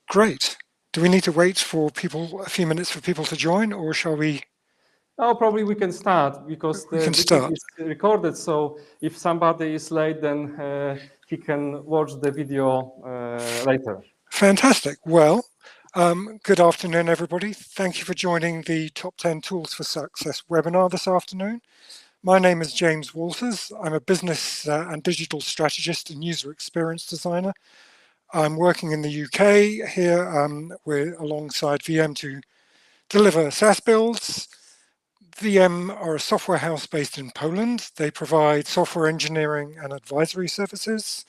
Great. Do we need to wait for a few minutes for people to join, or shall we? Oh, probably we can start because the meeting is recorded. So if somebody is late, then he can watch the video later. Fantastic. Well, good afternoon, everybody. Thank you for joining the Top 10 Tools for Success webinar this afternoon. My name is James Walters. I'm a business and digital strategist and user experience designer. I'm working in the UK here. We're alongside VM to deliver SaaS builds. VM are a software house based in Poland. They provide software engineering and advisory services,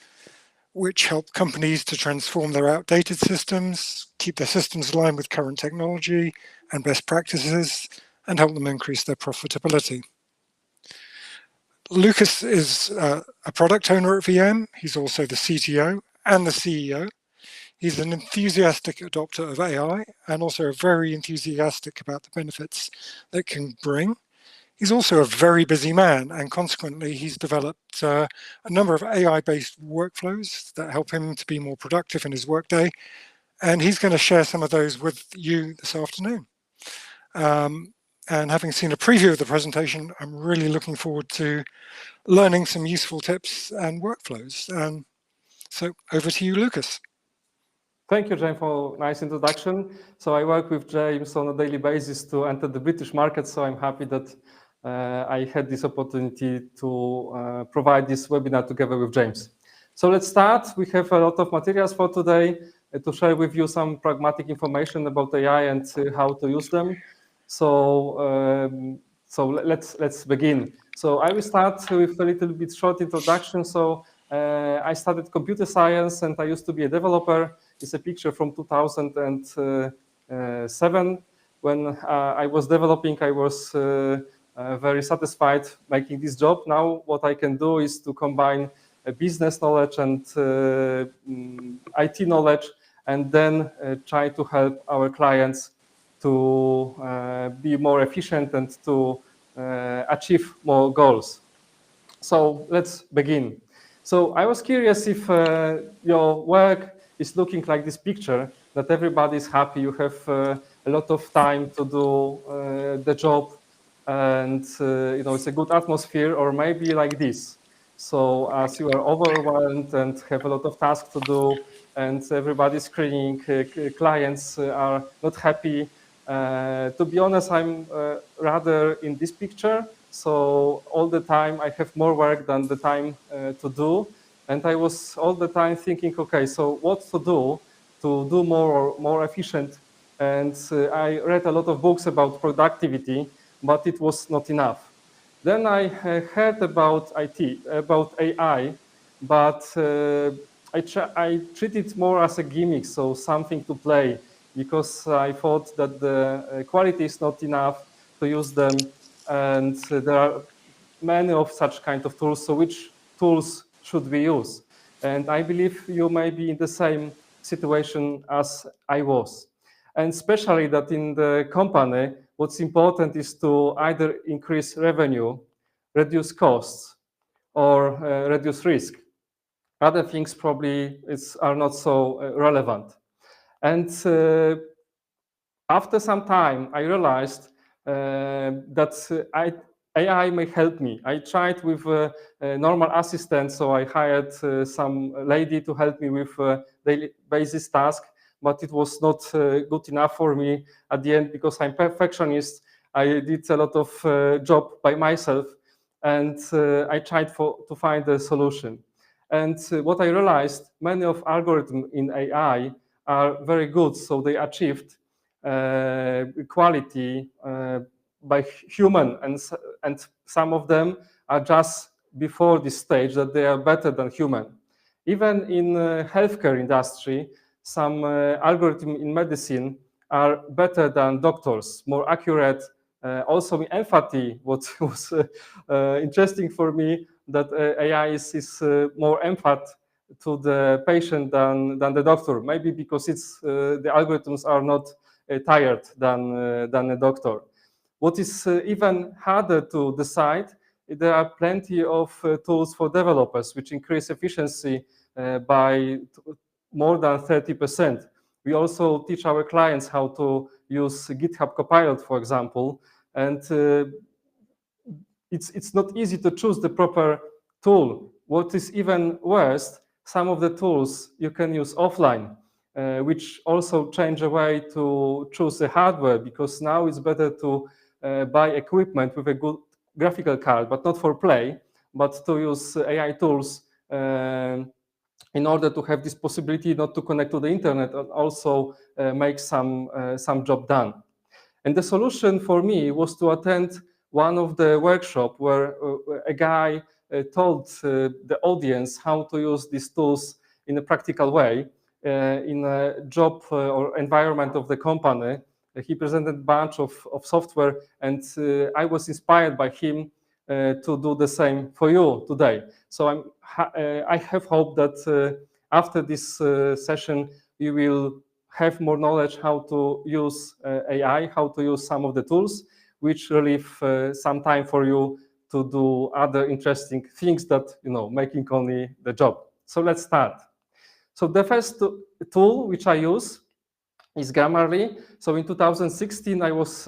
which help companies to transform their outdated systems, keep their systems aligned with current technology and best practices, and help them increase their profitability. Lucas is a product owner at VM. He's also the CTO and the CEO. He's an enthusiastic adopter of AI and also very enthusiastic about the benefits that can bring. He's also a very busy man, and consequently, he's developed a number of AI-based workflows that help him to be more productive in his workday, and he's going to share some of those with you this afternoon. And having seen a preview of the presentation, I'm really looking forward to learning some useful tips and workflows. So over to you, Lucas. Thank you, James, for a nice introduction. So I work with James on a daily basis to enter the British market, so I'm happy that I had this opportunity to provide this webinar together with James. So let's start. We have a lot of materials for today to share with you some pragmatic information about AI and how to use them. So let's begin. So I will start with a little bit short introduction. So I studied computer science and I used to be a developer. It's a picture from 2007. When I was developing, I was very satisfied making this job. Now what I can do is to combine business knowledge and IT knowledge, and then try to help our clients to be more efficient and to achieve more goals. So let's begin. So I was curious if your work is looking like this picture, that everybody is happy, you have a lot of time to do the job, and it's a good atmosphere, or maybe like this. So as you are overwhelmed and have a lot of tasks to do, and everybody's screening, clients are not happy. To be honest, I'm rather in this picture. So all the time I have more work than the time to do. And I was all the time thinking, okay, so what to do more efficient? And I read a lot of books about productivity, but it was not enough. Then I heard about about AI, but I treat it more as a gimmick, so something to play, because I thought that the quality is not enough to use them. And there are many of such kind of tools. So which tools should we use? And I believe you may be in the same situation as I was. And especially that in the company, what's important is to either increase revenue, reduce costs, or reduce risk. Other things probably are not so relevant. And after some time, I realized that AI may help me. I tried with a normal assistant, so I hired some lady to help me with daily basis task, but it was not good enough for me at the end, because I'm perfectionist. I did a lot of job by myself, and I tried to find a solution. And what I realized, many of algorithms in AI are very good, so they achieved quality by human, and some of them are just before this stage that they are better than human. Even in healthcare industry, some algorithms in medicine are better than doctors, more accurate. Also in empathy, what was interesting for me, that AI is more empath to the patient than the doctor. Maybe because the algorithms are not tired than a doctor. What is even harder to decide, there are plenty of tools for developers which increase efficiency by more than 30%. We also teach our clients how to use GitHub Copilot, for example, and it's not easy to choose the proper tool. What is even worse, some of the tools you can use offline, which also change a way to choose the hardware, because now it's better to buy equipment with a good graphical card, but not for play, but to use AI tools in order to have this possibility not to connect to the internet and also make some job done. And the solution for me was to attend one of the workshop where a guy told the audience how to use these tools in a practical way in a job or environment of the company. He presented a bunch of software, and I was inspired by him to do the same for you today. So I have hope that after this session, you will have more knowledge how to use AI, how to use some of the tools, which relieve some time for you to do other interesting things that, making only the job. So let's start. So the first tool which I use is Grammarly. So in 2016, I was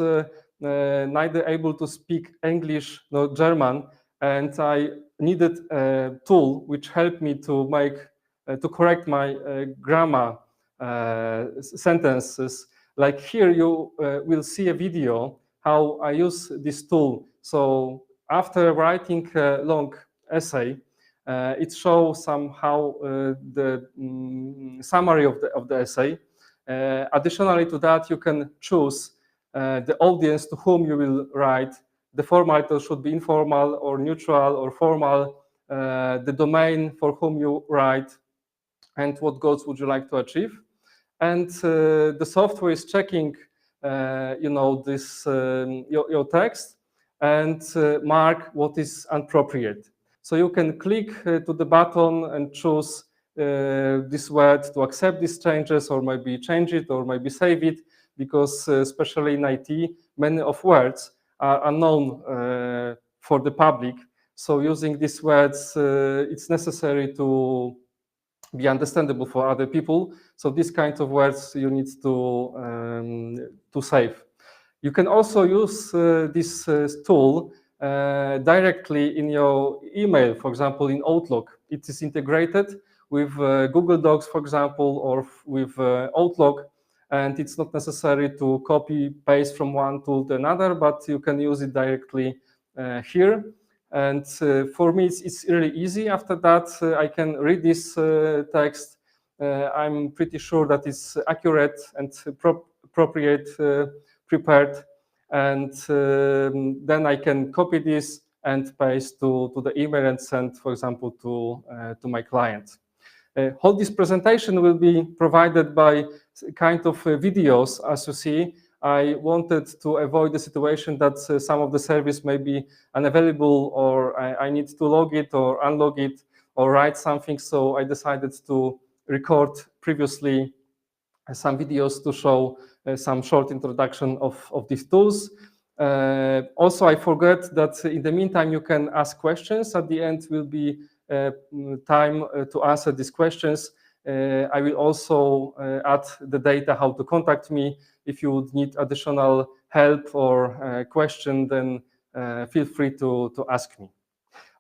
neither able to speak English nor German, and I needed a tool which helped me to correct my grammar sentences. Like here, you will see a video how I use this tool. So after writing a long essay, it shows somehow the summary of the essay. Additionally to that, you can choose the audience to whom you will write. The format should be informal or neutral or formal, the domain for whom you write, and what goals would you like to achieve. And the software is checking, this your text and mark what is appropriate. So you can click to the button and choose this word to accept these changes, or maybe change it, or maybe save it, because especially in IT, many of words are unknown for the public. So using these words, it's necessary to be understandable for other people. So these kinds of words you need to save. You can also use this tool directly in your email, for example, in Outlook. It is integrated with Google Docs, for example, or with Outlook, and it's not necessary to copy paste from one tool to another, but you can use it directly here. And for me, it's really easy. After that, I can read this text. I'm pretty sure that it's accurate and appropriate, prepared. And then I can copy this and paste to the email and send, for example, to my client. All this presentation will be provided by kind of videos, as you see. I wanted to avoid the situation that some of the service may be unavailable, or I need to log it or unlog it or write something. So I decided to record previously some videos to show some short introduction of these tools. Also, I forgot that in the meantime, you can ask questions. At the end will be time to answer these questions. I will also add the data how to contact me. If you would need additional help or question, then feel free to ask me.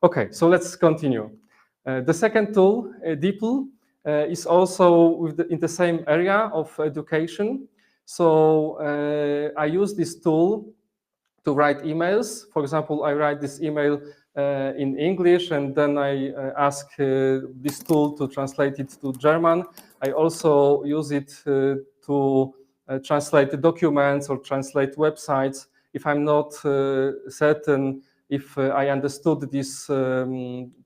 Okay, so let's continue. The second tool, DeepL, is also in the same area of education. So I use this tool to write emails. For example, I write this email in English, and then I ask this tool to translate it to German. I also use it to translate the documents or translate websites. If I'm not certain if I understood this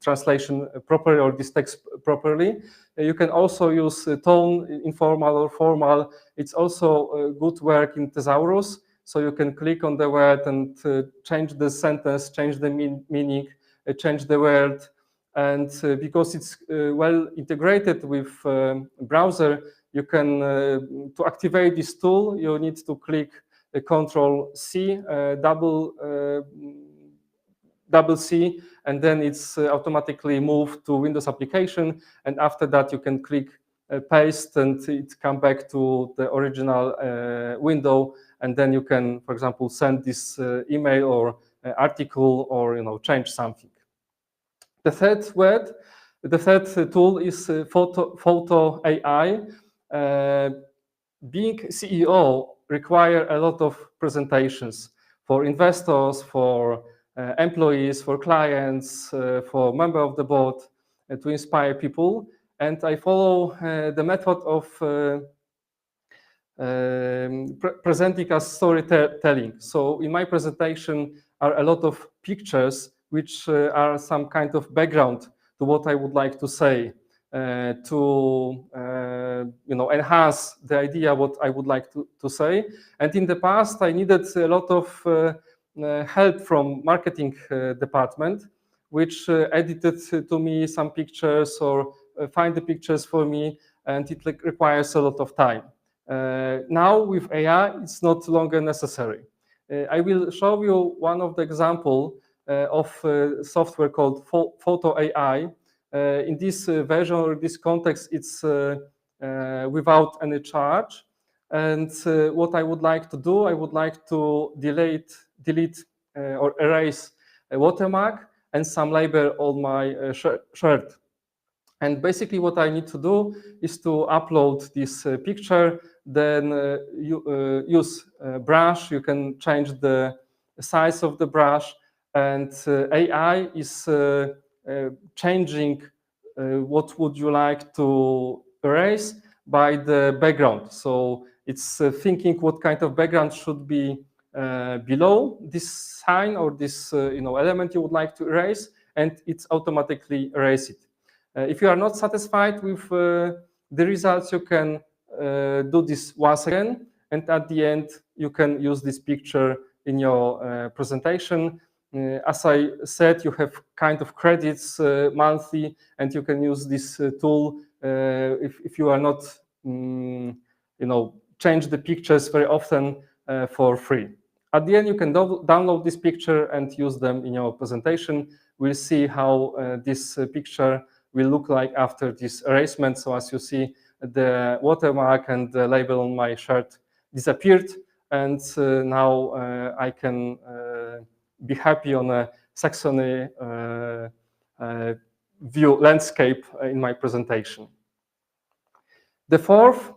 translation properly or this text properly. You can also use tone, informal or formal. It's also good work in Thesaurus. So you can click on the word and change the sentence, change the meaning, change the word. And because it's well integrated with browser, you can, to activate this tool, you need to click Control C, double C, and then it's automatically moved to Windows application. And after that, you can click paste and it come back to the original window, and then you can, for example, send this email or article, or change something. The third tool is photo AI. Being CEO require a lot of presentations for investors, for employees, for clients, for member of the board, to inspire people. And I follow the method of presenting as storytelling. So in my presentation are a lot of pictures which are some kind of background to what I would like to say, to enhance the idea what I would like to say. And in the past, I needed a lot of help from marketing department, which edited to me some pictures or find the pictures for me, and it requires a lot of time. Now with AI, it's not longer necessary. I will show you one of the example of software called Photo AI. In this version or this context, it's without any charge. And what I would like to do, I would like to delete or erase a watermark and some label on my shirt. And basically what I need to do is to upload this picture, then use brush. You can change the size of the brush, and AI is changing what would you like to erase by the background. So it's thinking what kind of background should be below this sign or this element you would like to erase, and it's automatically erase it. If you are not satisfied with the results, you can do this once again, and at the end, you can use this picture in your presentation. As I said, you have kind of credits monthly, and you can use this tool if you are not, change the pictures very often for free. At the end, you can download this picture and use them in your presentation. We'll see how this picture will look like after this erasement. So as you see, the watermark and the label on my shirt disappeared, and now I can be happy on a Saxony view landscape in my presentation. The fourth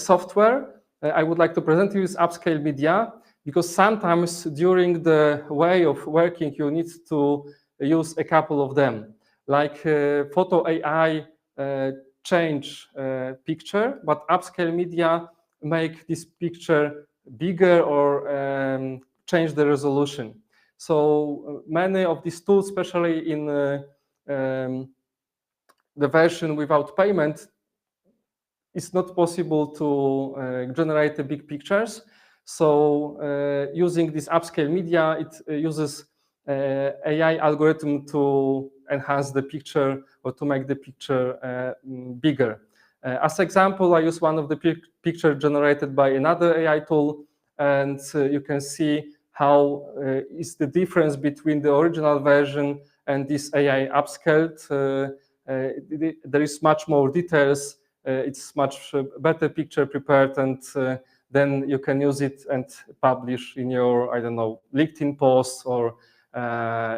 software I would like to present to you is Upscale Media, because sometimes during the way of working, you need to use a couple of them. Like Photo AI change picture, but Upscale Media make this picture bigger or change the resolution. So many of these tools, especially in the version without payment, it's not possible to generate the big pictures. So using this Upscale Media, it uses AI algorithm to enhance the picture or to make the picture bigger. As example, I use one of the picture generated by another AI tool, and you can see how is the difference between the original version and this AI upscaled. There is much more details. It's much better picture prepared, and then you can use it and publish in your, I don't know, LinkedIn posts or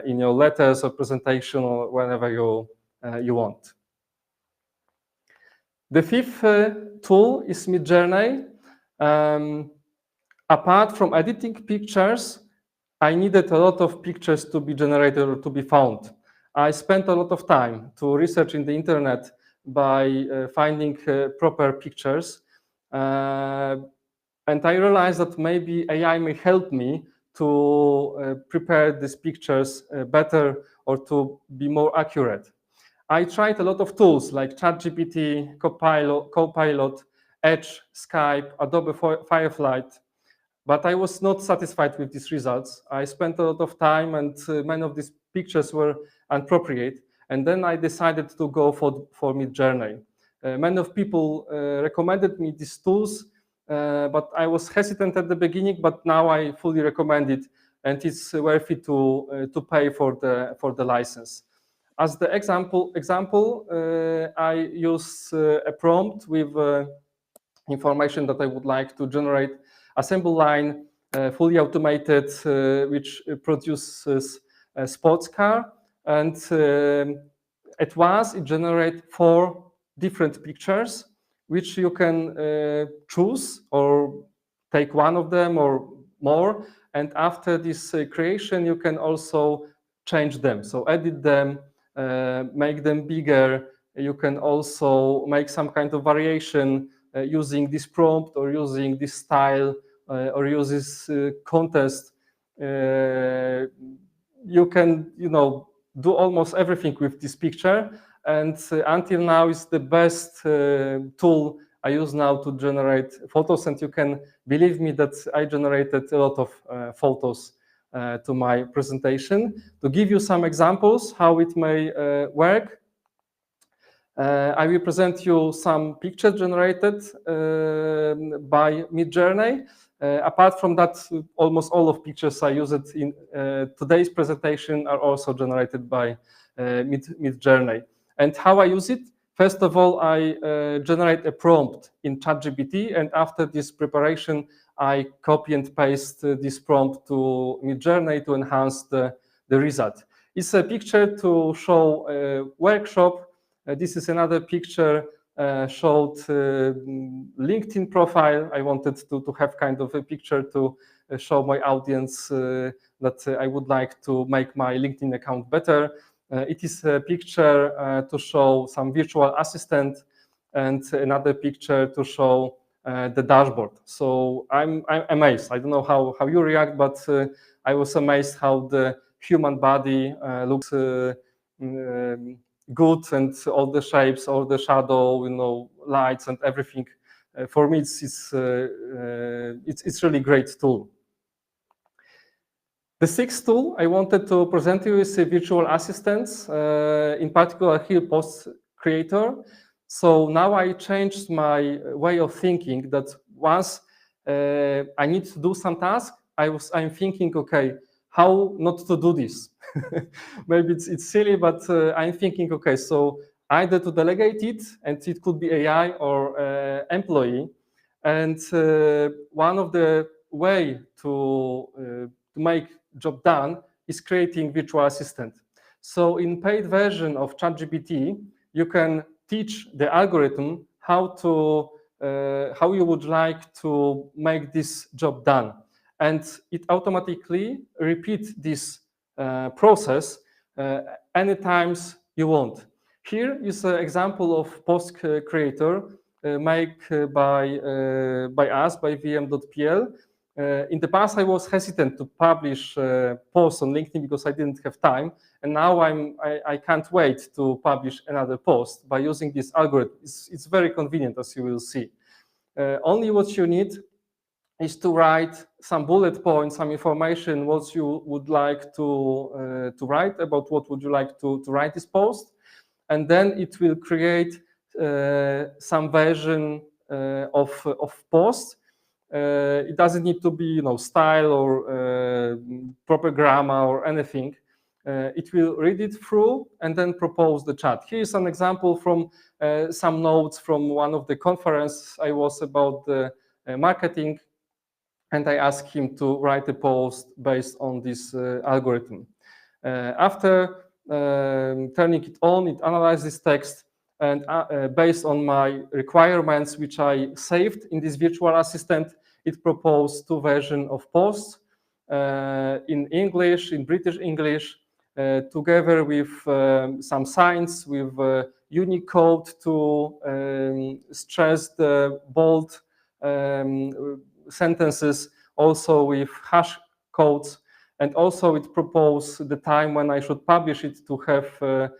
in your letters or presentation or whenever you want. The fifth tool is Midjourney. Apart from editing pictures, I needed a lot of pictures to be generated or to be found. I spent a lot of time to research in the internet by finding proper pictures. And I realized that maybe AI may help me to prepare these pictures better or to be more accurate. I tried a lot of tools like ChatGPT, Copilot, Edge, Skype, Adobe Firefly, but I was not satisfied with these results. I spent a lot of time, and many of these pictures were inappropriate. And then I decided to go for Midjourney. Many of people recommended me these tools, but I was hesitant at the beginning. But now I fully recommend it, and it's worth it to pay for the license. As the example, I use a prompt with information that I would like to generate assembly line, fully automated, which produces a sports car. And at once it generates 4 different pictures, which you can choose or take one of them or more. And after this creation, you can also change them. So edit them, make them bigger. You can also make some kind of variation using this prompt or using this style or use this contest. You can, do almost everything with this picture. And until now, it's the best tool I use now to generate photos. And you can believe me that I generated a lot of photos to my presentation. To give you some examples how it may work, I will present you some pictures generated by Midjourney. Apart from that, almost all of pictures I used in today's presentation are also generated by Midjourney. And how I use it? First of all, I generate a prompt in ChatGPT, and after this preparation, I copy and paste this prompt to Midjourney to enhance the result. It's a picture to show a workshop. This is another picture showed LinkedIn profile. I wanted to have kind of a picture to show my audience that I would like to make my LinkedIn account better. It is a picture to show some virtual assistant and another picture to show the dashboard. So I'm amazed. I don't know how you react, but I was amazed how the human body looks good, and all the shapes, all the shadow, lights and everything. For me, it's really great tool. The sixth tool I wanted to present you is a virtual assistants, in particular here Post Creator. So now I changed my way of thinking that once I need to do some task, I'm thinking, okay, how not to do this? Maybe it's silly, but I'm thinking, okay, so either to delegate it, and it could be AI or employee. And one of the way to make job done is creating virtual assistant. So in paid version of ChatGPT, you can teach the algorithm how you would like to make this job done, and it automatically repeat this process anytime you want. Here is an example of post creator made by us, by vm.pl. In the past, I was hesitant to publish posts on LinkedIn because I didn't have time, and now I can't wait to publish another post by using this algorithm. It's very convenient, as you will see. Only what you need is to write some bullet points, some information, what you would like to write about, what would you like to write this post, and then it will create some version of post. It doesn't need to be, style or proper grammar or anything. It will read it through and then propose the chat. Here's an example from some notes from one of the conference I was about the marketing, and I asked him to write a post based on this algorithm. After turning it on, it analyzes text, and based on my requirements, which I saved in this virtual assistant, it proposed 2 versions of posts in English, in British English, together with some signs, with Unicode to stress the bold sentences, also with hash codes, and also it proposed the time when I should publish it to have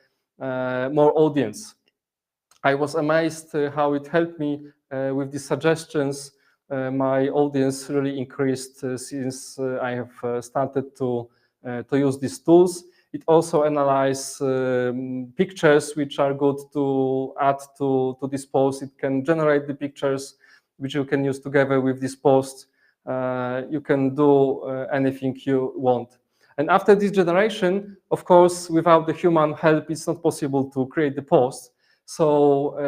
more audience. I was amazed how it helped me with the suggestions. My audience really increased since I have started to use these tools. It also analyzes pictures which are good to add to this post. It can generate the pictures which you can use together with this post. You can do anything you want. And after this generation, of course, without the human help, it's not possible to create the post. So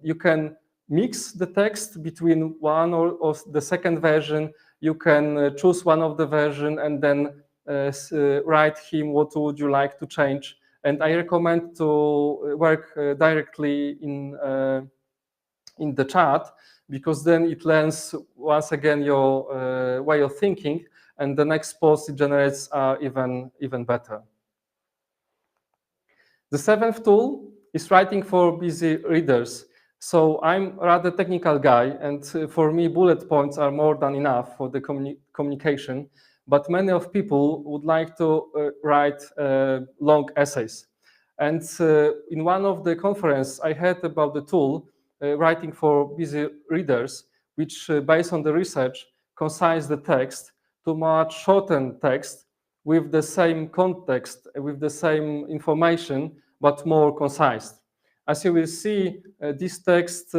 you can mix the text between one or the second version. You can choose one of the version and then write him what would you like to change. And I recommend to work directly in the chat, because then it learns once again your way of thinking, and the next post it generates are even better. The seventh tool is writing for busy readers. So I'm a rather technical guy, and for me bullet points are more than enough for the communication, but many of people would like to write long essays. And in one of the conference I heard about the tool writing for busy readers, which based on the research concise the text to much shorten text with the same context, with the same information, but more concise. As you will see, this text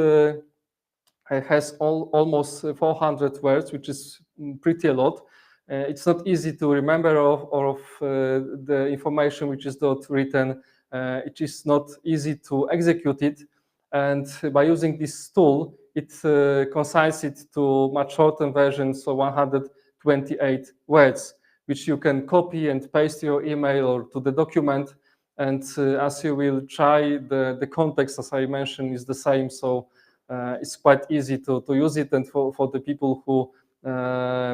has almost 400 words, which is pretty a lot. It's not easy to remember of the information which is not written. It is not easy to execute it. And by using this tool, it concises it to much shorter version, so 128 words, which you can copy and paste to your email or to the document. And as you will try, the context, as I mentioned, is the same. So it's quite easy to use it. And for the people who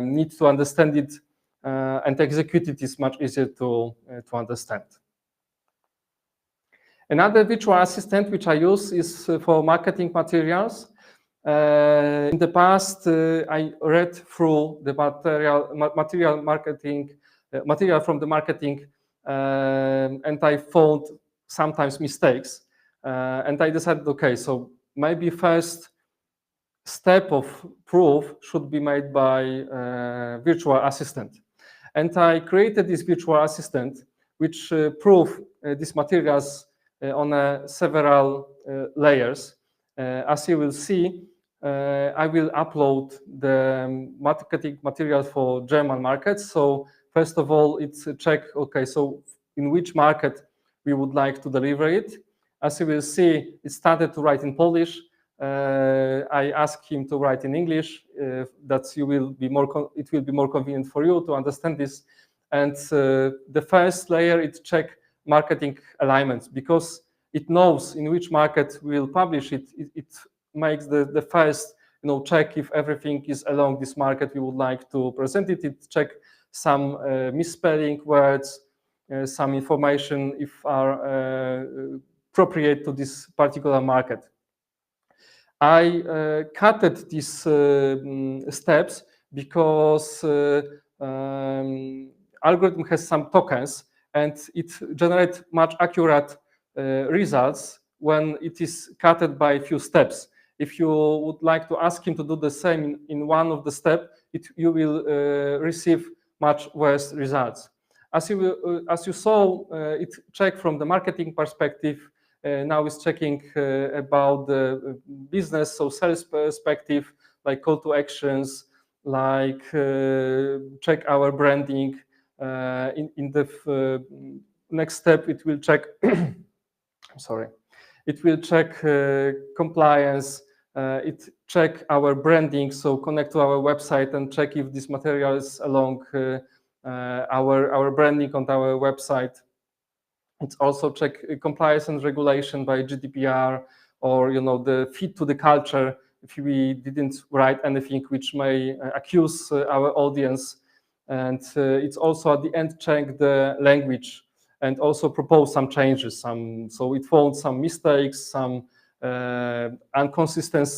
need to understand it and execute it, is much easier to understand. Another virtual assistant which I use is for marketing materials. In the past, I read through the material from the marketing, and I found sometimes mistakes. And I decided, okay, so maybe first step of proof should be made by virtual assistant. And I created this virtual assistant, which prove these materials on several layers. As you will see, I will upload the marketing material for German markets. So first of all, it's a check, okay, so in which market we would like to deliver it. As you will see, it started to write in Polish. I asked him to write in English. That it will be more convenient for you to understand this. And the first layer, it check marketing alignments, because it knows in which market we will publish it. It makes the first check if everything is along this market we would like to present it. It check some misspelling words, some information if are appropriate to this particular market. I cutted these steps because algorithm has some tokens, and it generates much accurate results when it is cutted by a few steps. If you would like to ask him to do the same in one of the steps, you will receive much worse results. As you saw, it checked from the marketing perspective. Now it's checking about the business, so sales perspective, like call to actions, like check our branding. In the next step, it will check. I'm sorry. It will check compliance. It check our branding, so connect to our website and check if this material is along our branding on our website. It's also check compliance and regulation by GDPR, or the fit to the culture. If we didn't write anything which may accuse our audience, and it's also at the end check the language and also propose some changes. So it found some mistakes, some inconsistent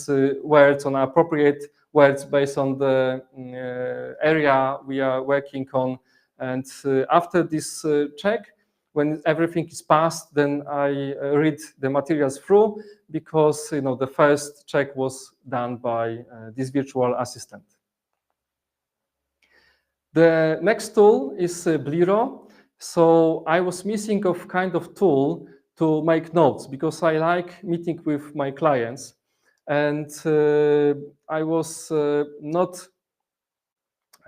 words on appropriate words based on the area we are working on. And after this check, when everything is passed, then I read the materials through, because the first check was done by this virtual assistant. The next tool is Bliro. So I was missing of kind of tool to make notes, because I like meeting with my clients, and I was not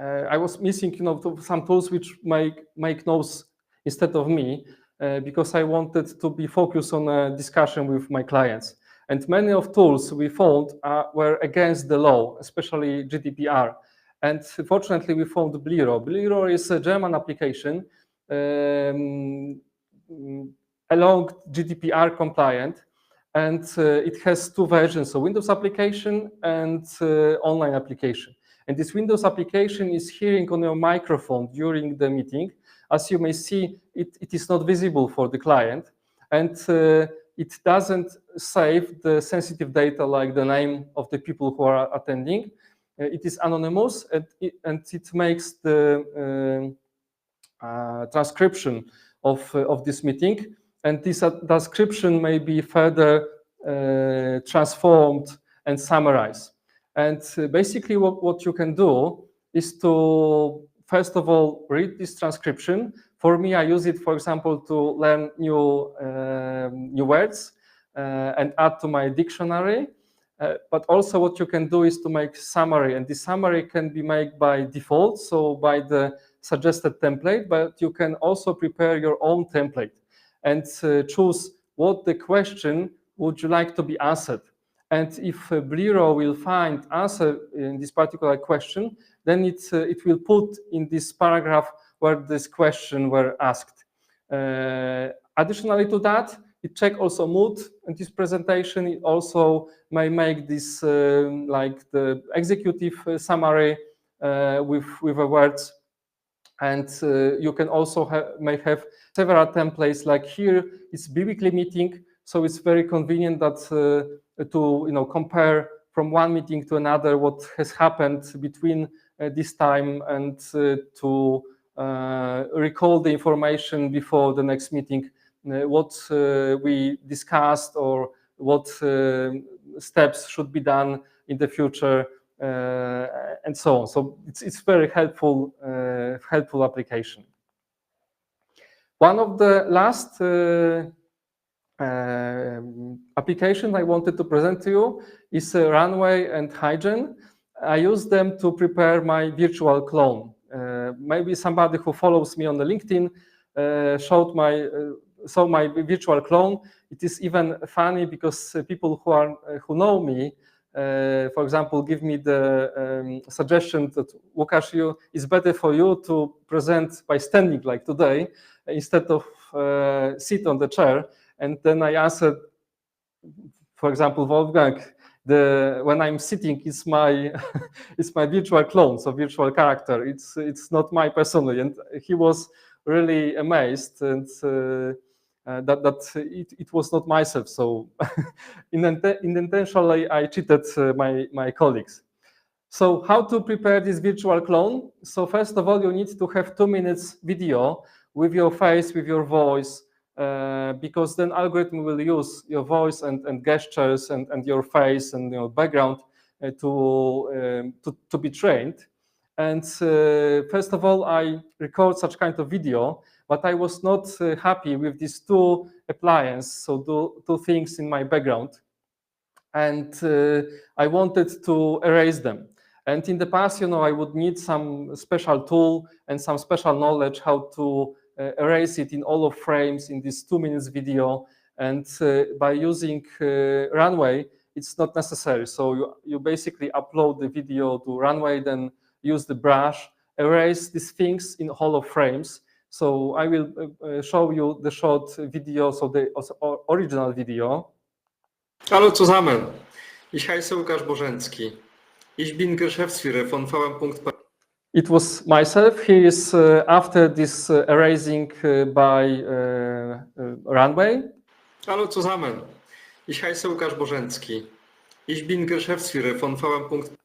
I was missing, some tools which make notes instead of me, because I wanted to be focused on a discussion with my clients. And many of tools we found were against the law, especially GDPR. And fortunately, we found Bliro. Bliro is a German application, along GDPR compliant, and it has two versions, so Windows application and online application. And this Windows application is hearing on your microphone during the meeting. As you may see, it is not visible for the client, and it doesn't save the sensitive data like the name of the people who are attending. It is anonymous, and it makes the transcription of this meeting, and this transcription may be further transformed and summarized. And basically what you can do is to, first of all, read this transcription. For me, I use it, for example, to learn new words and add to my dictionary. But also what you can do is to make summary, and the summary can be made by default, so by the suggested template, but you can also prepare your own template and choose what the question would you like to be answered. And if Bliro will find answer in this particular question, then it will put in this paragraph where this question were asked. Additionally to that, it check also mood in this presentation. It also may make this like the executive summary with the words. And you can also may have several templates, like here it's biweekly meeting, so it's very convenient that to compare from one meeting to another what has happened between this time, and to recall the information before the next meeting, what we discussed, or what steps should be done in the future, and so on. So it's very helpful application. One of the last application I wanted to present to you is Runway and Hygiene. I use them to prepare my virtual clone. Maybe somebody who follows me on the LinkedIn saw my virtual clone. It is even funny because people who know me, for example, give me the suggestion that, Łukasz, it's better for you to present by standing like today instead of sit on the chair. And then I answered, for example, Wolfgang, when I'm sitting, it's my it's my virtual clone, so virtual character. It's not my personally, and he was really amazed, and that it was not myself. So intentionally, I cheated my colleagues. So how to prepare this virtual clone? So first of all, you need to have 2 minutes video with your face, with your voice, because then algorithm will use your voice and gestures and your face and your background to be trained. And first of all, I record such kind of video, but I was not happy with these two appliances, so two things in my background. And I wanted to erase them. And in the past, I would need some special tool and some special knowledge how to erase it in all of frames in this 2 minutes video. And by using Runway, it's not necessary. So you basically upload the video to Runway, then use the brush, erase these things in all of frames. So I will show you the short video, so the original video. Hallo zusammen, ich heiße Łukasz Bożencki. Ich bin Geschäftsführer von VM.pl. It was myself. He is after this erasing by Runway. Hallo zusammen, ich heiße Łukasz Bożencki. Ich bin Geschäftsführer von VM.pl.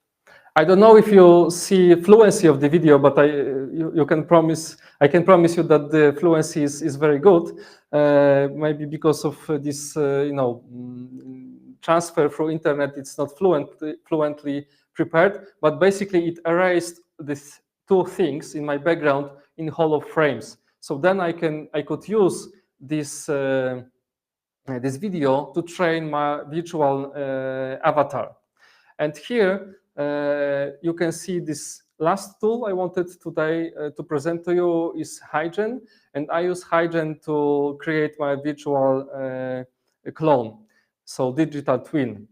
I don't know if you see fluency of the video, but I can promise you that the fluency is very good. Maybe because of this, transfer through internet, it's not fluently prepared. But basically, it erased these two things in my background in hollow frames. So then I could use this this video to train my virtual avatar. And here you can see this last tool I wanted today to present to you is Hygen, and I use Hygen to create my virtual clone, so digital twin.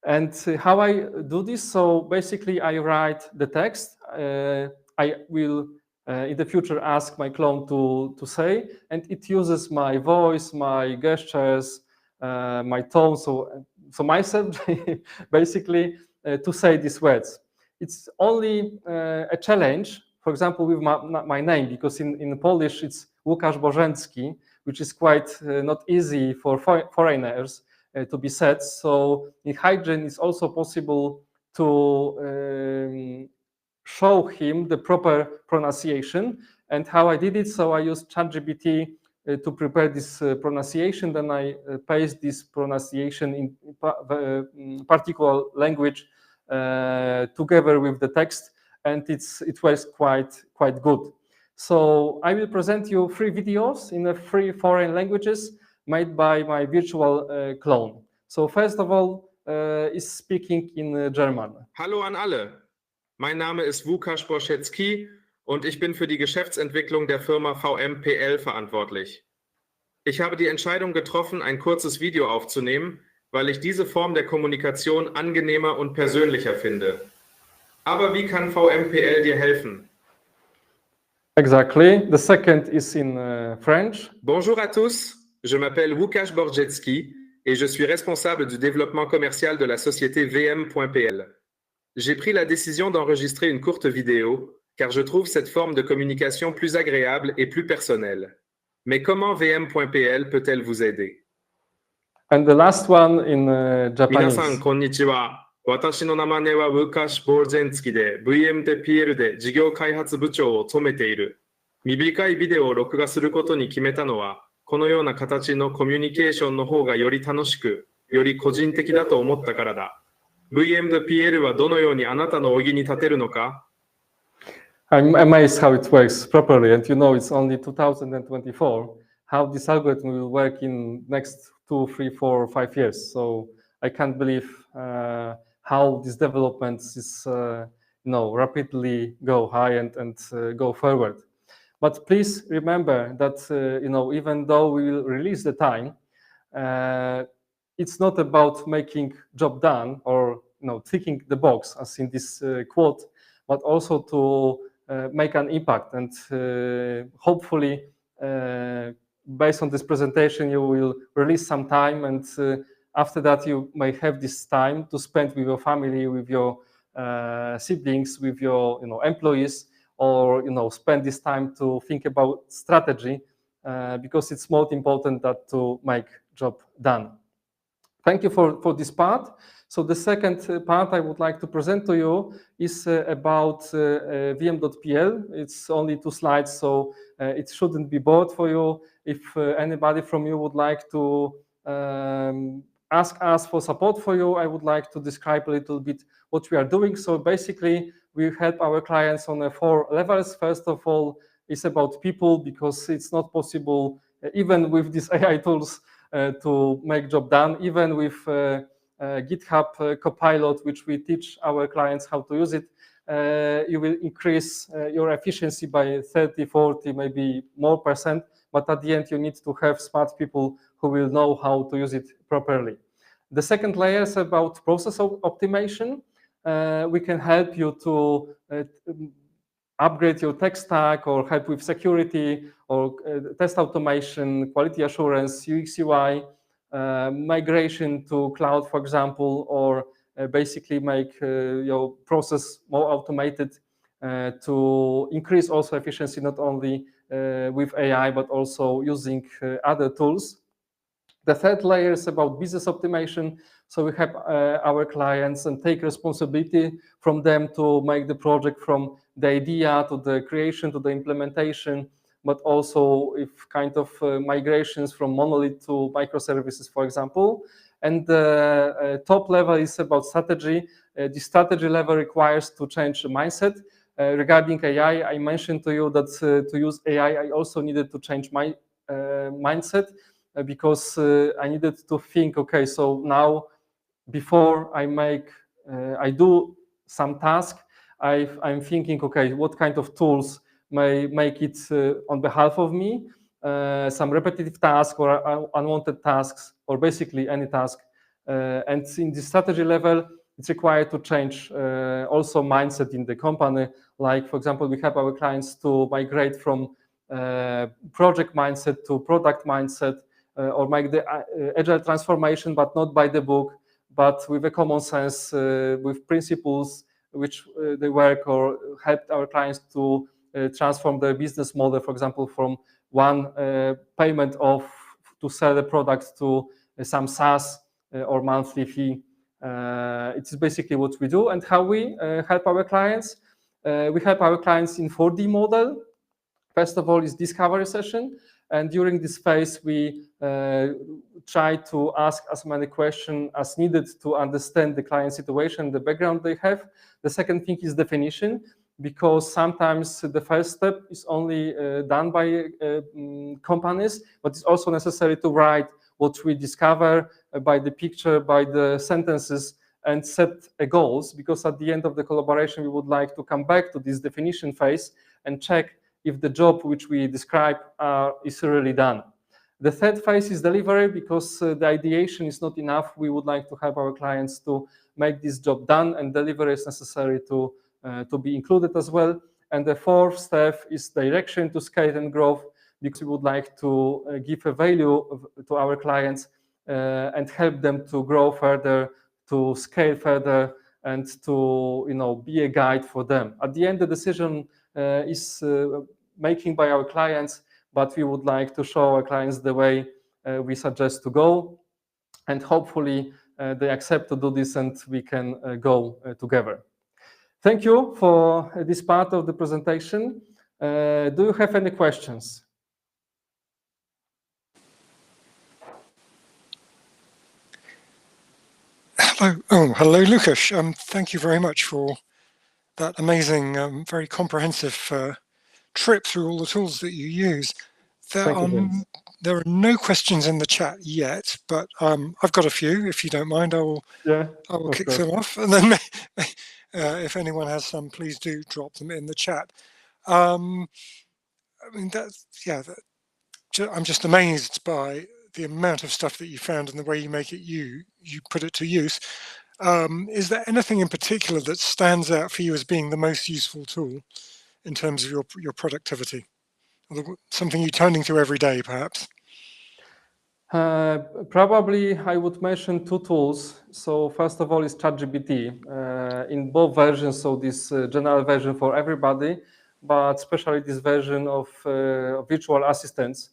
And how I do this, so basically I write the text, I will in the future ask my clone to say, and it uses my voice, my gestures, my tone, so myself basically to say these words. It's only a challenge, for example, with my name, because in Polish it's Łukasz Bożencki, which is quite not easy for foreigners to be said. So in Hygen, it's also possible to show him the proper pronunciation. And how I did it, so I used ChatGPT to prepare this pronunciation. Then I paste this pronunciation in particular language together with the text, and it was quite good. So I will present you 3 videos in 3 foreign languages made by my virtual clone. So first of all, is speaking in German. Hallo an alle. Mein Name ist Łukasz Borszecki und ich bin für die Geschäftsentwicklung der Firma VMPL verantwortlich. Ich habe die Entscheidung getroffen, ein kurzes Video aufzunehmen, weil ich diese Form der Kommunikation angenehmer und persönlicher finde. Aber wie kann VMPL dir helfen? Exactly. The second is in French. Bonjour à tous, je m'appelle Łukasz Borszecki et je suis responsable du développement commercial de la société VM.pl. J'ai pris la décision d'enregistrer une courte vidéo car je trouve cette forme de communication plus agréable et plus personnelle. Mais comment VM.pl peut-elle vous aider? And the last one in Japanese. 皆さん、こんにちは。私の名前はウカシ・ボルゼンツキで VM.pl で事業開発部長を務めている。短いビデオを録画することに決めたのは、このような形のコミュニケーションの方がより楽しく、より個人的だと思ったからだ。VM.pl はどのようにあなたの荻に立てるのか？ I'm amazed how it works properly, and you know it's only 2024. How this algorithm will work in next 2, 3, 4, 5 years. So I can't believe how this development is, rapidly go high and go forward. But please remember that even though we will release the time, it's not about making job done or ticking the box as in this quote, but also to make an impact. And hopefully, based on this presentation, you will release some time, and after that, you may have this time to spend with your family, with your siblings, with your employees, or spend this time to think about strategy, because it's more important than to make job done. Thank you for this part. So the second part I would like to present to you is about VM.pl. It's only 2 slides, so it shouldn't be bored for you. If anybody from you would like to ask us for support for you, I would like to describe a little bit what we are doing. So basically, we help our clients on 4 levels. First of all, it's about people, because it's not possible, even with these AI tools, to make job done, even with GitHub Copilot, which we teach our clients how to use it. You will increase your efficiency by 30, 40, maybe more %. But at the end, you need to have smart people who will know how to use it properly. The second layer is about process optimization. We can help you to upgrade your tech stack, or help with security, or test automation, quality assurance, UX, UI, migration to cloud, for example, or basically make your process more automated to increase also efficiency, not only with AI, but also using other tools. The third layer is about business optimization. So we help our clients and take responsibility from them to make the project from the idea to the creation to the implementation, but also if kind of migrations from monolith to microservices, for example. And the top level is about strategy. The strategy level requires to change the mindset. Regarding AI, I mentioned to you that to use AI, I also needed to change my mindset, because I needed to think, okay, so now before I do some task, I'm thinking, okay, what kind of tools may make it on behalf of me, some repetitive tasks or unwanted tasks, or basically any task. And in the strategy level, it's required to change also mindset in the company. Like, for example, we help our clients to migrate from project mindset to product mindset, or make the agile transformation, but not by the book, but with a common sense, with principles which they work, or help our clients to transform their business model, for example, from one payment of to sell the product to some SaaS or monthly fee. It is basically what we do. And how we help our clients. We help our clients in 4D model. First of all is discovery session. And during this phase, we try to ask as many questions as needed to understand the client situation, the background they have. The second thing is definition, because sometimes the first step is only done by companies, but it's also necessary to write what we discover by the picture, by the sentences, and set goals, because at the end of the collaboration, we would like to come back to this definition phase and check if the job which we describe is really done. The third phase is delivery, because the ideation is not enough. We would like to help our clients to make this job done, and delivery is necessary to be included as well. And the fourth step is direction to scale and growth, because we would like to give a value to our clients and help them to grow further, to scale further, and to be a guide for them. At the end, the decision is making by our clients, but we would like to show our clients the way we suggest to go, and hopefully they accept to do this, and we can go together. Thank you for this part of the presentation. Do you have any questions? Hello, Lucas. Thank you very much for that amazing, very comprehensive trip through all the tools that you use. There are no questions in the chat yet, but I've got a few. If you don't mind, I will kick them off, and then if anyone has some, please do drop them in the chat. I mean, I'm just amazed by the amount of stuff that you found and the way you make it you put it to use. Is there anything in particular that stands out for you as being the most useful tool in terms of your productivity? Or something you're turning to every day, perhaps? Probably I would mention two tools. So first of all is ChatGPT in both versions. So this general version for everybody, but especially this version of virtual assistants.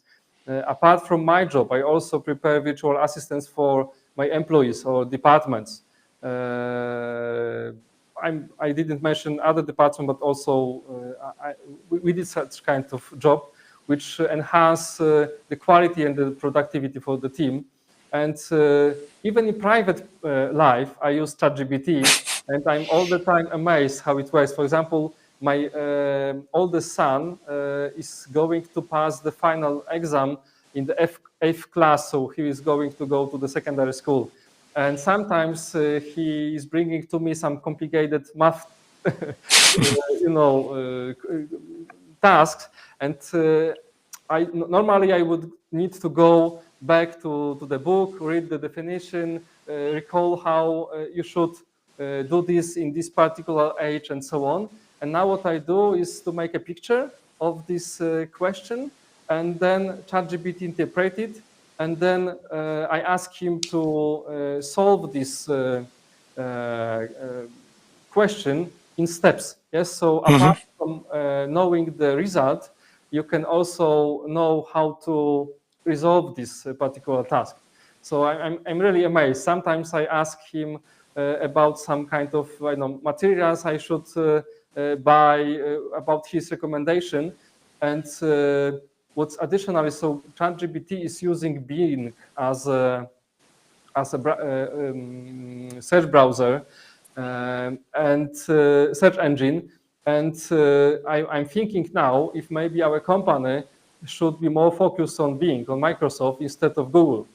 Apart from my job, I also prepare virtual assistants for my employees or departments. I didn't mention other departments, but also we did such kind of job which enhance the quality and the productivity for the team. And even in private life, I use ChatGPT, and I'm all the time amazed how it works. For example, my oldest son is going to pass the final exam in the eighth class, so he is going to go to the secondary school. And sometimes he is bringing to me some complicated math, tasks, and normally I would need to go back to the book, read the definition, recall how you should do this in this particular age, and so on. And now what I do is to make a picture of this question, and then ChatGPT interpret it, and then I ask him to solve this question in steps. Yes, so apart from knowing the result, you can also know how to resolve this particular task. So I'm really amazed. Sometimes I ask him about some kind of materials I should buy, about his recommendation, and what's additionally, so ChatGPT is using Bing as a search browser and search engine. And I'm thinking now if maybe our company should be more focused on Bing, on Microsoft, instead of Google.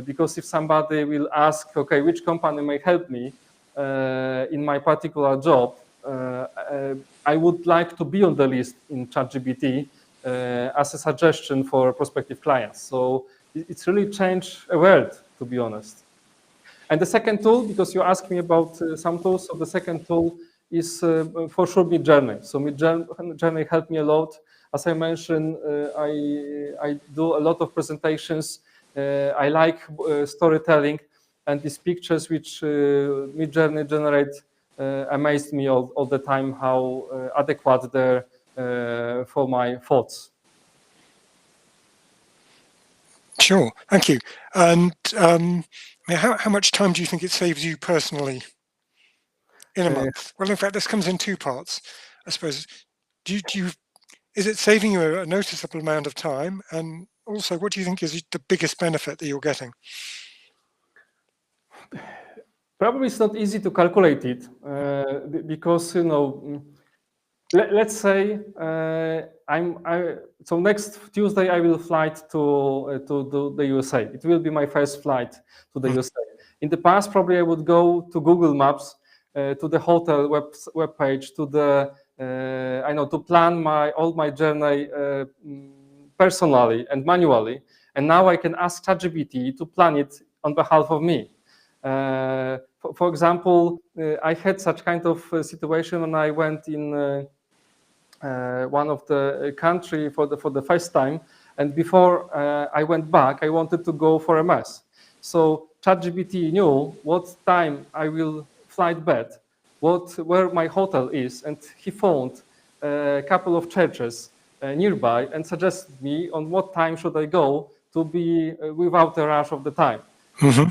Because if somebody will ask, okay, which company may help me in my particular job, I would like to be on the list in ChatGPT as a suggestion for prospective clients. So it's really changed a world, to be honest. And the second tool, because you asked me about some tools, so the second tool is for sure Midjourney. So Midjourney helped me a lot. As I mentioned, I do a lot of presentations. I like storytelling, and these pictures which Midjourney generate amazed me all the time how adequate they're for my thoughts. Sure, thank you. And how much time do you think it saves you personally in a month? Well, in fact, this comes in two parts, I suppose. Is it saving you a noticeable amount of time? And also, what do you think is the biggest benefit that you're getting? Probably it's not easy to calculate it because, you know, let's say so next Tuesday I will fly to the USA. It will be my first flight to the USA. In the past, probably I would go to Google Maps, to the hotel web page, to the to plan all my journey personally and manually. And now I can ask ChatGPT to plan it on behalf of me. For example, I had such kind of situation when I went in one of the country for the first time, and before I went back, I wanted to go for a mass. So ChatGPT knew what time I will fly back, where my hotel is, and he found a couple of churches nearby and suggested me on what time should I go to be without the rush of the time. Mm-hmm.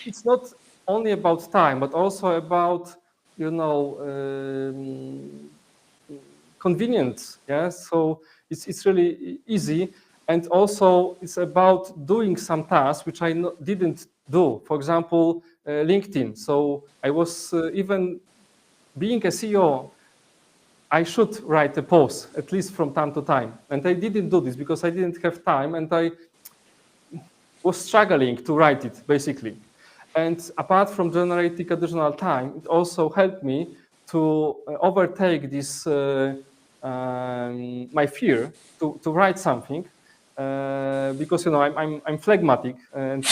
It's not only about time, but also about, you know, convenience. Yeah, so it's really easy, and also it's about doing some tasks which I didn't do. For example, LinkedIn. So I was even being a CEO. I should write a post at least from time to time, and I didn't do this because I didn't have time, and I was struggling to write it basically. And apart from generating additional time, it also helped me to overtake this my fear to write something because, you know, I'm phlegmatic and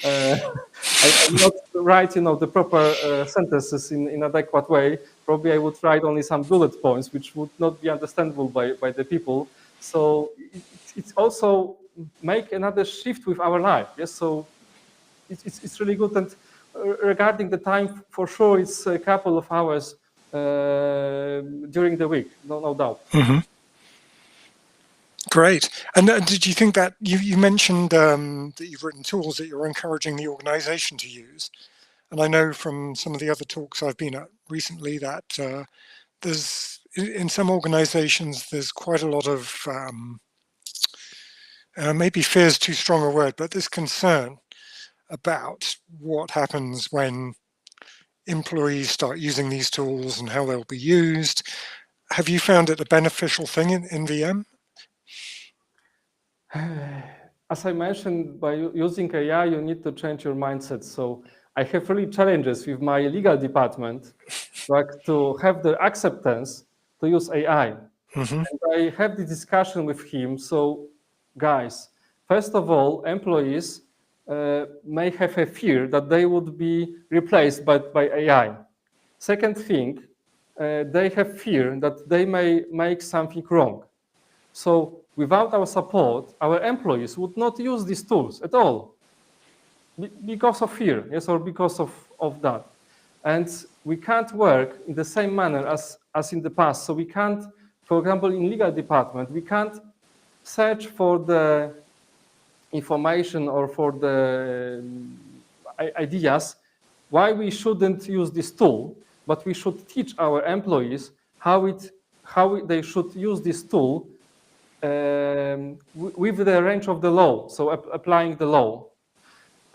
I'm not write, you know, the proper sentences in adequate way. Probably I would write only some bullet points which would not be understandable by the people. So it's also make another shift with our life. Yes, so it's really good. And regarding the time, for sure, it's a couple of hours during the week, no doubt. Mm-hmm. Great. And did you think that you mentioned that you've written tools that you're encouraging the organization to use? And I know from some of the other talks I've been at recently that there's in some organizations there's quite a lot of maybe fear is too strong a word, but there's concern about what happens when employees start using these tools and how they'll be used. Have you found it a beneficial thing in VM? As I mentioned, by using AI, you need to change your mindset. So I have really challenges with my legal department, like to have the acceptance to use AI. Mm-hmm. And I have the discussion with him. So, guys, first of all, employees may have a fear that they would be replaced by AI. Second thing, they have fear that they may make something wrong. So without our support, our employees would not use these tools at all because of fear, yes, or because of that. And we can't work in the same manner as in the past. So we can't, for example, in legal department, we can't search for the information or for the ideas why we shouldn't use this tool, but we should teach our employees how they should use this tool with the range of the law, so applying the law.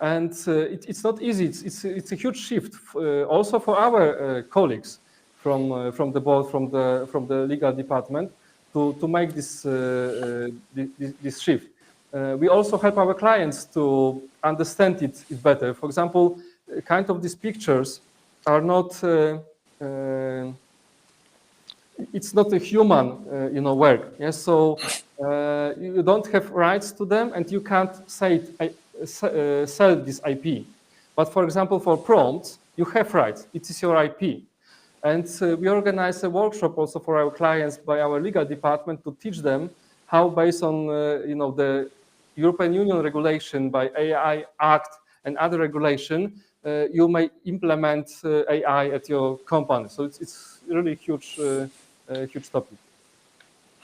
And it's not easy. It's a huge shift also for our colleagues from the board, from the legal department to make this this shift. We also help our clients to understand it better. For example, kind of these pictures are not it's not a human, work. Yes, so you don't have rights to them, and you can't sell this IP. But for example, for prompts, you have rights. It is your IP. And we organize a workshop also for our clients by our legal department to teach them how, based on the European Union regulation by AI Act and other regulation, you may implement AI at your company. So it's really huge topic.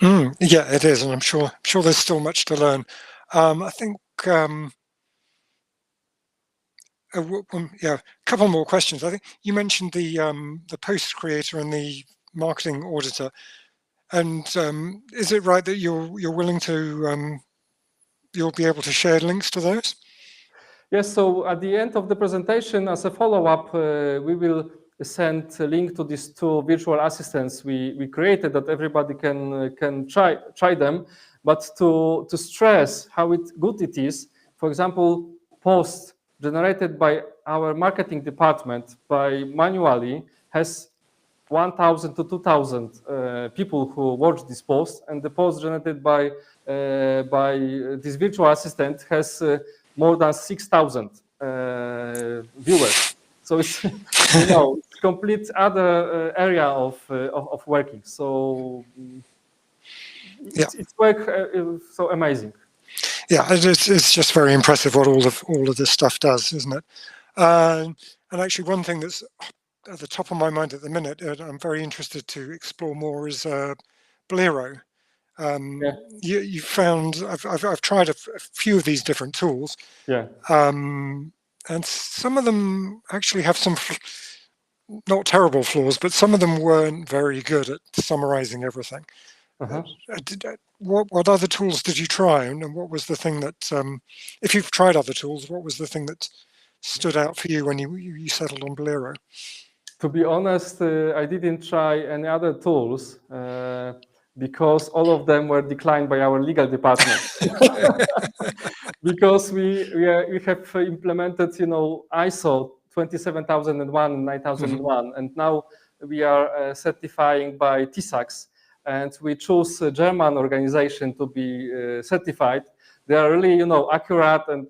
Yeah, it is, and I'm sure there's still much to learn. I think a couple more questions. I think you mentioned the post creator and the marketing auditor, and is it right that you're willing to you'll be able to share links to those? Yes, so at the end of the presentation, as a follow-up, we will send a link to these two virtual assistants we created that everybody can try them. But to stress how good it is, for example, posts generated by our marketing department manually has 1,000 to 2,000 people who watch this post, and the post generated by this virtual assistant has more than 6,000 viewers. So it's it's complete other area of working. So it's work so amazing. Yeah, it's just very impressive what all of this stuff does, isn't it? And actually, one thing that's at the top of my mind at the minute, I'm very interested to explore more, is Blero. You found I've tried a few of these different tools. Yeah. And some of them actually have some not terrible flaws, but some of them weren't very good at summarizing everything. What other tools did you try, and what was the thing that, if you've tried other tools, what was the thing that stood out for you when you settled on Blero? To be honest, I didn't try any other tools because all of them were declined by our legal department. Because we have implemented, ISO 27001 and 9001, and now we are certifying by TISAX, and we choose a German organization to be certified. They are really, accurate and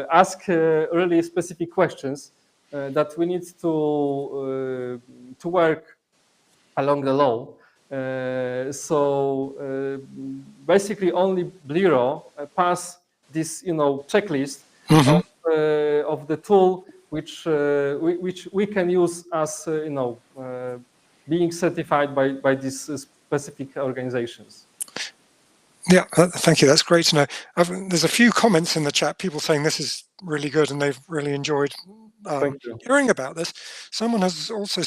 ask really specific questions that we need to work along the law. So basically, only Blero pass this, checklist of the tool which we can use as being certified by these specific organizations. Yeah, thank you. That's great to know. There's a few comments in the chat, people saying this is really good and they've really enjoyed hearing about this. Someone has also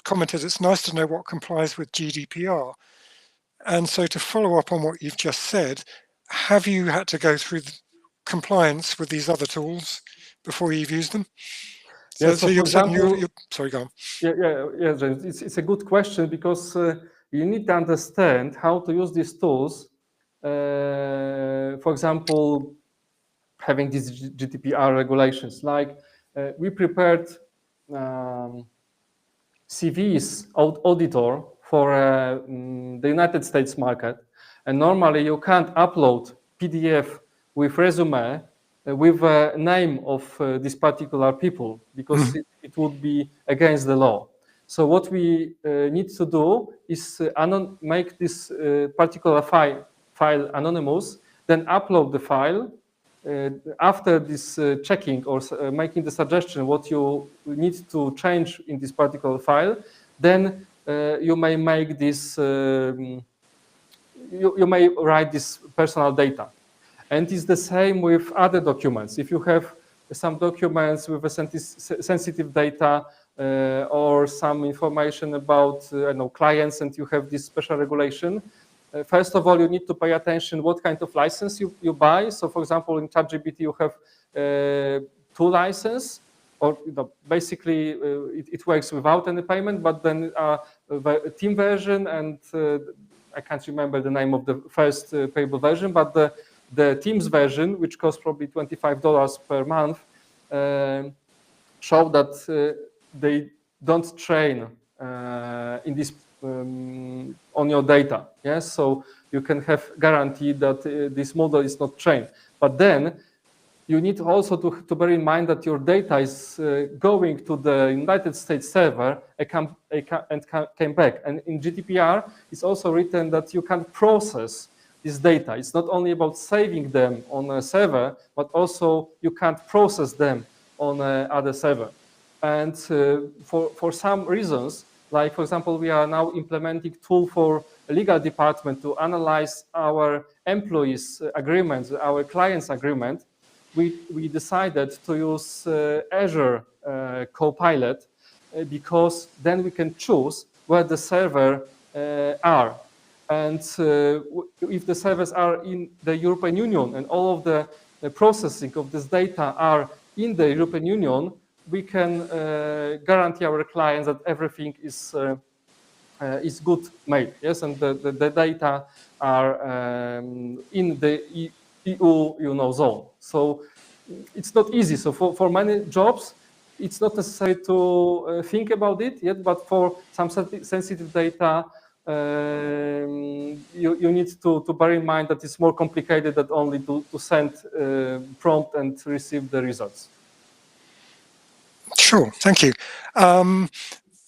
commented it's nice to know what complies with GDPR. And so to follow up on what you've just said, have you had to go through the compliance with these other tools before you've used them? So you're saying sorry, go on. Yeah, James. It's a good question because you need to understand how to use these tools. For example, having these GDPR regulations, like we prepared CVs auditor for the United States market, and normally you can't upload PDF with resume with a name of these particular people because it would be against the law. So what we need to do is make this particular file anonymous, then upload the file. After this checking or making the suggestion what you need to change in this particular file, then you may make this, you may write this personal data. And it's the same with other documents. If you have some documents with a sensitive data or some information about clients and you have this special regulation, first of all, you need to pay attention what kind of license you buy. So, for example, in ChatGPT, you have 2 licenses, or basically it works without any payment. But then the team version, and I can't remember the name of the first payable version, but the Teams version, which costs probably $25 per month, show that they don't train in this on your data. Yes, so you can have guarantee that this model is not trained. But then you need also to bear in mind that your data is going to the United States server and came back. And in GDPR, it's also written that you can process this data. It's not only about saving them on a server, but also you can't process them on other server. And for some reasons, like for example, we are now implementing tool for a legal department to analyze our employees' agreements, our clients' agreement. We decided to use Azure Copilot because then we can choose where the server are. And if the servers are in the European Union and all of the processing of this data are in the European Union, we can guarantee our clients that everything is good made. Yes, and the data are in the EU zone. So it's not easy. So for many jobs, it's not necessary to think about it yet, but for some sensitive data, you need to bear in mind that it's more complicated than only to send prompt and receive the results. Sure, thank you.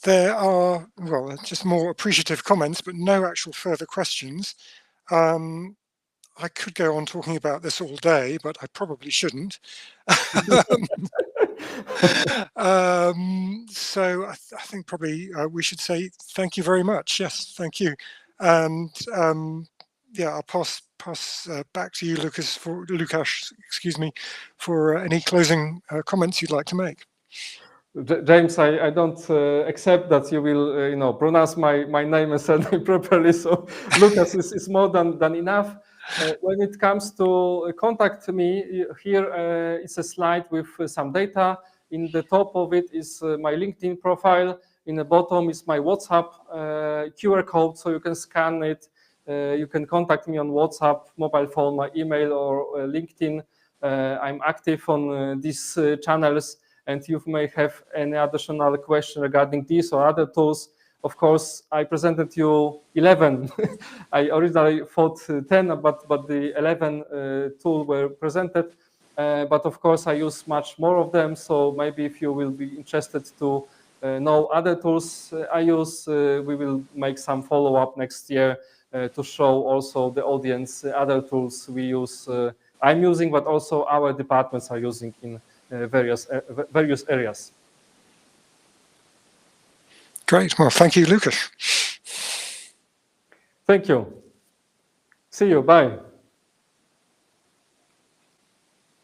There are, well, just more appreciative comments, but no actual further questions. I could go on talking about this all day, but I probably shouldn't. So I think probably we should say thank you very much. Yes, thank you. And yeah, I'll pass back to you, Lukasz, excuse me, for any closing comments you'd like to make. James, I don't accept that you will, pronounce my name and surname properly. So Lucas is more than enough. When it comes to contact me, here it's a slide with some data. In the top of it is my LinkedIn profile. In the bottom is my WhatsApp QR code, so you can scan it. You can contact me on WhatsApp, mobile phone, my email, or LinkedIn. I'm active on these channels. And you may have any additional question regarding this or other tools. Of course, I presented you 11. I originally thought 10, but the 11 tools were presented. But of course, I use much more of them. So maybe if you will be interested to know other tools I use, we will make some follow-up next year to show also the audience other tools we use. I'm using, but also our departments are using in various areas. Great. Well, thank you, Lukasz. Thank you. See you. Bye.